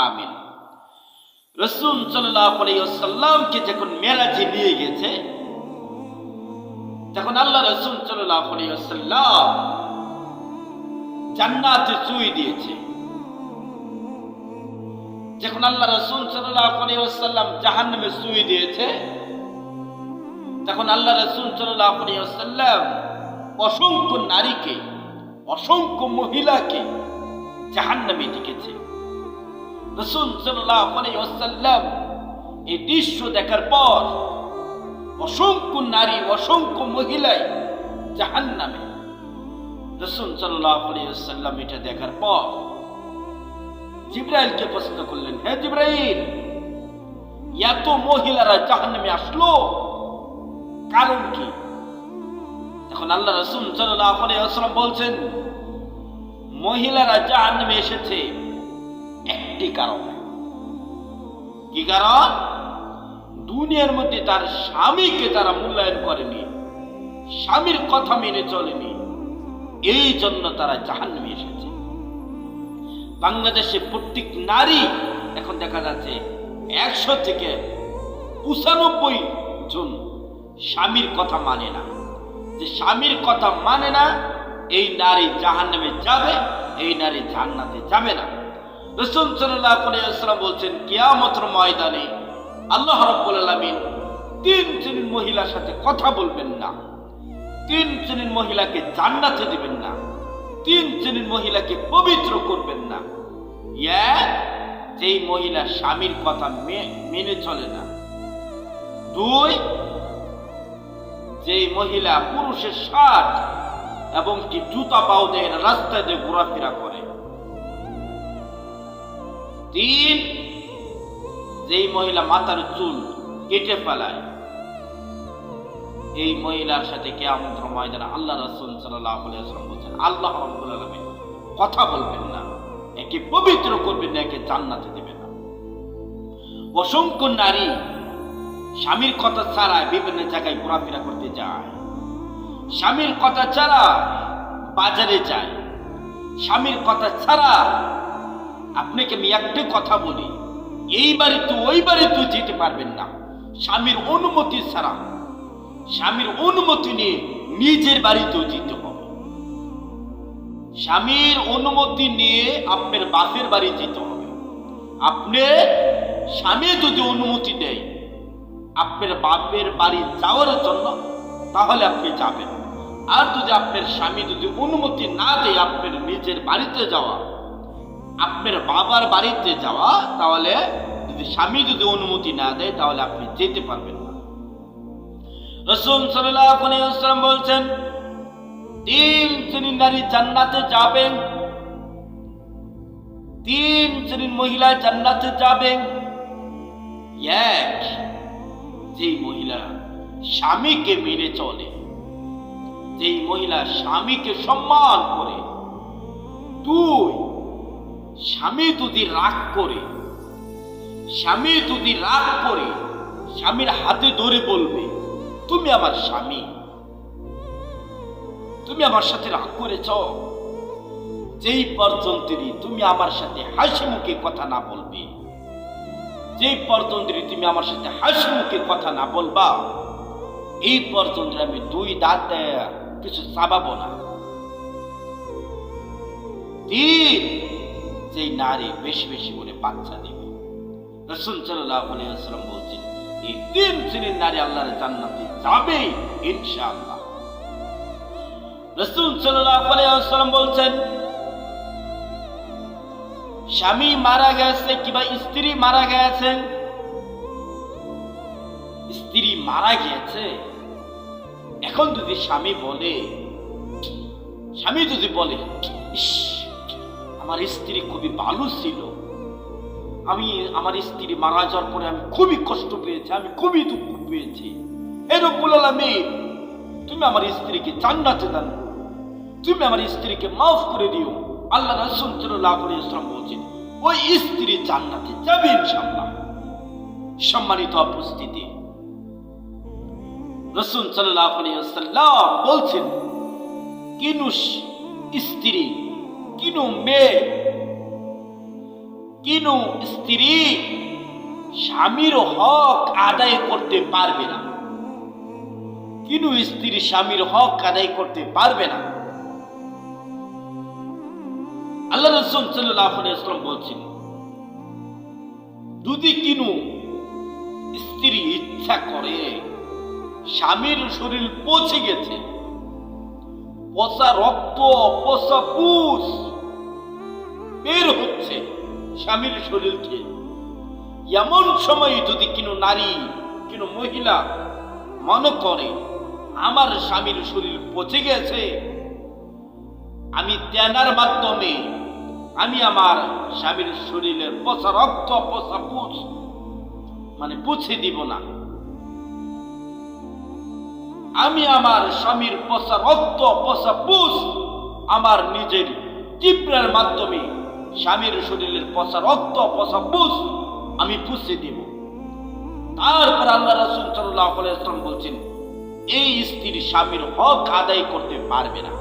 কামিল। রাসূল সাল্লাল্লাহু আলাইহি ওয়াসাল্লামকে যখন মেরাজে নিয়ে গেছে, তখন আল্লাহ রাসূল সাল্লাল্লাহু আলাইহি ওয়াসাল্লাম জান্নাতে চুই দিয়েছে। যখন আল্লাহ রাসূল সাল্লাল্লাহু আলাইহি ওয়াসাল্লাম জাহান্নামে চুই দিয়েছে, তখন আল্লাহ রাসূল সাল্লাল্লাহু আলাইহি ওয়াসাল্লাম অসংখ্য নারীকে, অসংখ্য মহিলাকে জাহান্নামে দেখেছে। রাসূল সাল্লাল্লাহু আলাইহি ওয়াসাল্লাম এই দৃশ্য দেখার পর অসংখ্য নারী, অসংখ্য মহিলাই জাহান্নামে। রাসূল সাল্লাল্লাহু আলাইহি ওয়াসাল্লাম এটা দেখার পর জিবরাইলকে প্রশ্ন করলেন, হে জিবরাইল, এত মহিলারা জাহান্নামে আসলো, কারণ কি? তখন আল্লাহ রাসূল সাল্লাল্লাহু আলাইহি ওয়াসাল্লাম বলছেন, মহিলারা জাহান্নামে এসেছে একটি কারণ। কি কারণ? দুনিয়ার মধ্যে তার স্বামীকে তারা মূল্যায়ন করেনি, স্বামীর কথা মেনে চলেনি, এই জন্য তারা জাহান্নামে এসেছে। বাংলাদেশে প্রত্যেক নারী এখন দেখা যাচ্ছে 100 থেকে 95 জন স্বামীর কথা মানে না। যে স্বামীর কথা মানে না, এই নারী জাহান্নামে যাবে, এই নারী জান্নাতে যাবে না। রাসূল সাল্লাল্লাহু আলাইহি ওয়াসাল্লাম বলছেন, কিয়ামতের ময়দানে আল্লাহ রাব্বুল আলামিন 3 শ্রেণীর মহিলার সাথে কথা বলবেন না, 3 শ্রেণীর মহিলাকে জান্নাতে দিবেন না, 3 শ্রেণীর মহিলাকে পবিত্র করবেন না। যেই মহিলা স্বামীর কথা মেনে চলে না। 2, যেই মহিলা পুরুষের শার্ট এবং কি জুতা পাও দিয়ে রাস্তায় দিয়ে ঘোরাফেরা করে। 3, যেই মহিলা মাথার চুল কেটে ফেলায়। এই মহিলার সাথে কিয়ামতের ময়দানে আল্লাহ রাসূল সাল্লাল্লাহু আলাইহি ওয়াসাল্লাম বলেন, আল্লাহ রাব্বুল আলামিন কথা বলবেন না, একে পবিত্র করবেন না, একে জান্নাতে দিবেন না। অসংখ্য নারী স্বামীর কথা ছাড়া বিভিন্ন জায়গায় ঘোরাফেরা করতে যায়, স্বামীর কথা ছাড়া বাজারে যায়, স্বামীর কথা ছাড়া, আপনাকে আমি একটা কথা বলি, এই বাড়িতে ওই বাড়িতে যেতে পারবেন না স্বামীর অনুমতি ছাড়া। স্বামীর অনুমতি নিয়ে নিজের বাড়িতেও যেতে হবে। স্বামীর অনুমতি নিয়ে আপনার বাপের বাড়ি যেতে হবে। আপনি স্বামী যদি অনুমতি দেয় আপনার বাপের বাড়ি যাওয়ার জন্য, তাহলে আপনি যাবেন। আর যদি আপনার স্বামী যদি অনুমতি না দেয় আপনার নিজের বাড়িতে যাওয়া, আপনার বাবার বাড়িতে যাওয়া, তাহলে যদি স্বামী যদি অনুমতি না দেয় তাহলে আপনি যেতে পারবেন না। রাসূল সাল্লাল্লাহু আলাইহি ওয়াসাল্লাম বলছেন, 3 শ্রেণীর নারী জান্নাতে যাবেন, 3 শ্রেণীর মহিলা জান্নাতে যাবেন। 1, যেই মহিলা স্বামীকে মেনে চলে, যেই মহিলা স্বামীকে সম্মান করে। 2, স্বামী যদি রাগ করে, স্বামী যদি রাগ করে স্বামীর হাতে ধরে বলবে, তুমি আমার স্বামী, তুমি আমার সাথে রাগ করেছ, যেই পর্যন্ত তুমি আমার সাথে হাসি মুখে কথা না বলবে, যেই পর্যন্ত তুমি আমার সাথে হাসি মুখে কথা না বলবা, এই পর্যন্ত আমি 2 দাঁত কিছু চাবাবো না। 3, যেই নারী বেশি বেশি করে বাচ্চা দিবে। রাসূল সাল্লাল্লাহু আলাইহি ওয়াসাল্লাম বলছেন, এই 3 শ্রেণীর নারী আল্লাহর জান্নাতে যাবে ইনশাআল্লাহ। রাসূল সাল্লাল্লাহু আলাইহি ওয়াসাল্লাম বলছেন, স্বামী মারা গেছে কিংবা স্ত্রী মারা গেছে, স্ত্রী মারা গেছে, এখন যদি স্বামী যদি বলে, আমার স্ত্রী খুবই ভালো ছিল, আমার স্ত্রী মারা যাওয়ার পরে আমি খুবই কষ্ট পেয়েছি, আমি খুবই দুঃখ পেয়েছি, হে রব্বুল আলামিন তুমি আমার স্ত্রীকে জান্নাতে দান করো, তুমি আমার স্ত্রীকে মাফ করে দিও। আল্লাহ রাসূল সাল্লাল্লাহু আলাইহি ওয়াসাল্লাম বলেন, ওই স্ত্রী জান্নাতে যাবে ইনশাআল্লাহ। সম্মানিত উপস্থিতি, রাসূল সাল্লাল্লাহু আলাইহি ওয়াসাল্লাম বলছেন, কিনু স্ত্রী, কিনু মেয়ে, কিনু স্ত্রী স্বামীর হক আদায় করতে পারবে না, কিনু স্ত্রী স্বামীর হক আদায় করতে পারবে না। আল্লাহ রাসূল সাল্লাল্লাহু আলাইহি ওয়াসাল্লাম বলছেন, যদি কিনু স্ত্রী ইচ্ছা করে, স্বামীর শরীর পচে গেছে, পচা রক্ত পচা পুষ বের হচ্ছে স্বামীর শরীর থেকে, এমন সময় যদি কিনু নারী কিনু মহিলা মনে করে আমার স্বামীর শরীর পচে গেছে, আমি তেনার মাধ্যমে আমি আমার স্বামীর শরীরের পচা রক্ত পচা পুষ পুছে দিব না, আমি আমার স্বামীর পচা রক্ত পচা পুষ আমার নিজের জিহ্বার মাধ্যমে স্বামীর শরীরের পচা রক্ত পচা পুষ আমি পুছে দিব। তারপর আল্লাহ রাসূল সাল্লাল্লাহু আলাইহি ওয়াসাল্লাম বলছেন, এই স্ত্রী স্বামীর হক আদায় করতে পারবে না।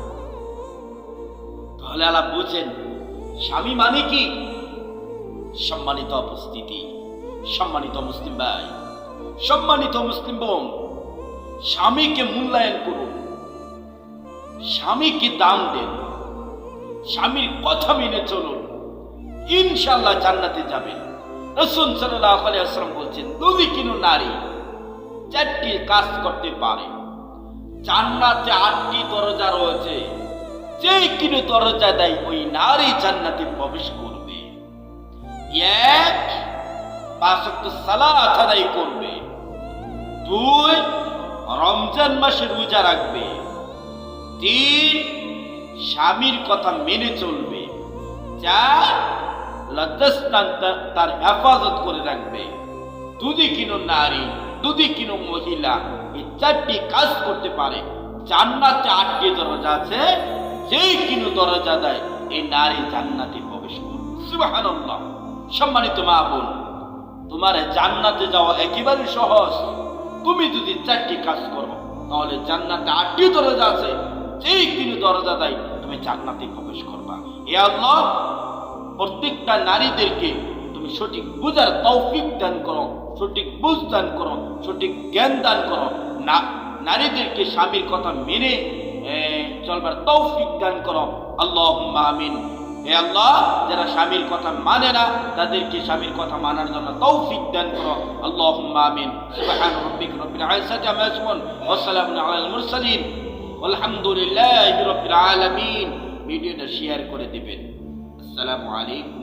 তাহলে আল্লাহ বুঝেন স্বামী মানে কি? সম্মানিত উপস্থিতি, সম্মানিত মুসলিম ভাই, সম্মানিত মুসলিম বোন, স্বামীকে মূল্যায়ন করুন, স্বামীকে দাম দেন, স্বামীর কথা মেনে চলুন, ইনশাআল্লাহ জান্নাতে যাবেন। রাসূল সাল্লাল্লাহু আলাইহি ওয়াসাল্লাম বলছেন, যদি কোনো নারী 4টি কাজ করতে পারে, জান্নাতে 8টি দরজা রয়েছে, যে কোনো দরজা দেয় ওই নারী জান্নাতে প্রবেশ করবে। 1, 5 ওয়াক্ত সালাত আদায় করবে। 2, রমজান মাসে রোজা রাখবে। 3, স্বামীর কথা মেনে চলবে। 4, লজ্জাস্থান তার হেফাজত করে রাখবে। যদি কোনো নারী যদি কোনো মহিলা এই 4টি কাজ করতে পারে, জান্নাতে 8টি দরজা আছে, যেই কোনো দরজা দেয় এই নারী জান্নাতে প্রবেশ করবে। সুবহানাল্লাহ। সম্মানিত মা বোন, তোমার জান্নাতে যাওয়া একেবারে সহজ। তুমি যদি 4টি কাজ করো, তাহলে জান্নাতে 8টি দরজা আছে, যেই কোনো দরজা দেয় তুমি জান্নাতে প্রবেশ করবা। হে আল্লাহ, প্রত্যেকটা নারীদেরকে তুমি সঠিক বুঝার তৌফিক দান করো, সঠিক বুঝ দান করো, সঠিক জ্ঞান দান করো, না নারীদেরকে স্বামীর কথা মেনে চলবার তৌফিক দান করো। আল্লাহুম্মা আমিন। হে আল্লাহ, যারা স্বামীর কথা মানে না তাদেরকে স্বামীর কথা মানার জন্য তৌফিক দান করো। আল্লাহুম্মা আমিন। সুবহান রাব্বিকা রাব্বিল ইজ্জাতি আম্মা ইয়াসিফুন ওয়া সালামুন আলাল মুরসালিন আলহামদুলিল্লাহি রাব্বিল আলামিন। ভিডিওটা শেয়ার করে দিবেন। আসসালামু আলাইকুম।